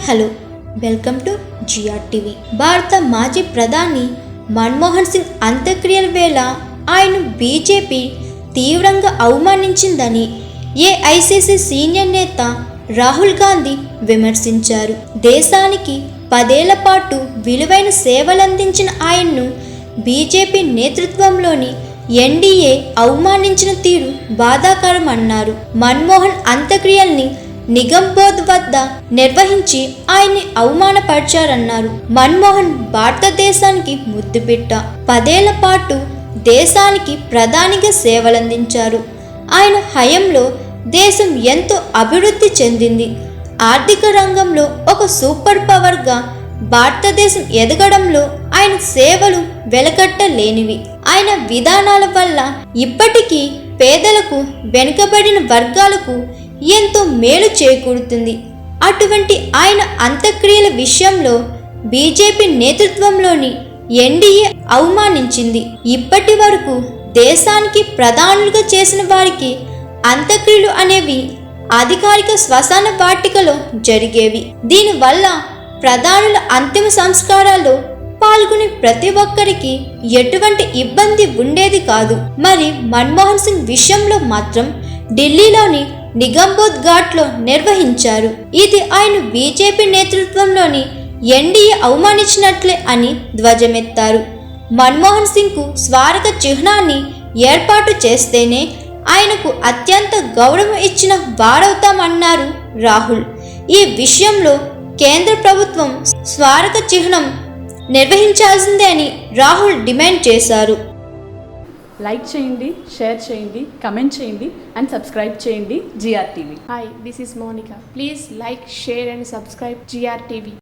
Hello, welcome to GRTV. భారత మాజీ ప్రధాని మన్మోహన్ సింగ్ అంత్యక్రియల వేళ ఆయన బీజేపీ తీవ్రంగా అవమానించిందని ఏఐసిసి సీనియర్ నేత రాహుల్ గాంధీ విమర్శించారు. దేశానికి 10 ఏళ్ల పాటు విలువైన సేవలందించిన ఆయన్ను బీజేపీ నేతృత్వంలోని ఎన్డీఏ అవమానించిన తీరు బాధాకరమన్నారు. మన్మోహన్ అంత్యక్రియల్ని నిగంబోధ్ వద్ద నిర్వహించి ఆయన్ని అవమానపరిచారన్నారు. మన్మోహన్ భారతదేశానికి ముద్దుబిడ్డ. 10 ఏళ్ల పాటు దేశానికి ప్రధానిగా సేవలందించారు. ఆయన హయాంలో దేశం ఎంతో అభివృద్ధి చెందింది. ఆర్థిక రంగంలో ఒక సూపర్ పవర్గా భారతదేశం ఎదగడంలో ఆయన సేవలు వెలకట్టలేనివి. ఆయన విధానాల వల్ల ఇప్పటికీ పేదలకు, వెనుకబడిన వర్గాలకు ఎంతో మేలు చేకూరుతుంది. అటువంటి ఆయన అంత్యక్రియల విషయంలో బీజేపీ నేతృత్వంలోని ఎన్డీఏ అవమానించింది. ఇప్పటి వరకు దేశానికి ప్రధానులుగా చేసిన వారికి అంత్యక్రియలు అనేవి అధికారిక శ్మశాన వాటికలో జరిగేవి. దీనివల్ల ప్రధానుల అంతిమ సంస్కారాల్లో పాల్గొనే ప్రతి ఒక్కరికి ఎటువంటి ఇబ్బంది ఉండేది కాదు. మరి మన్మోహన్ సింగ్ విషయంలో మాత్రం ఢిల్లీలోని నిగంబోధ్ ఘాట్లో నిర్వహించారు. ఇది ఆయన బీజేపీ నేతృత్వంలోని ఎన్డీఏ అవమానించినట్లే అని ధ్వజమెత్తారు. మన్మోహన్ సింగ్కు స్మారక చిహ్నాన్ని ఏర్పాటు చేస్తేనే ఆయనకు అత్యంత గౌరవం ఇచ్చిన వారవుతామన్నారు రాహుల్. ఈ విషయంలో కేంద్ర ప్రభుత్వం స్మారక చిహ్నం నిర్వహించాల్సిందే అని రాహుల్ డిమాండ్ చేశారు. లైక్ చేయండి, షేర్ చేయండి, కమెంట్ చేయండి అండ్ సబ్స్క్రైబ్ చేయండి GRTV. Hi, this is Monica. Please like, share and subscribe GRTV.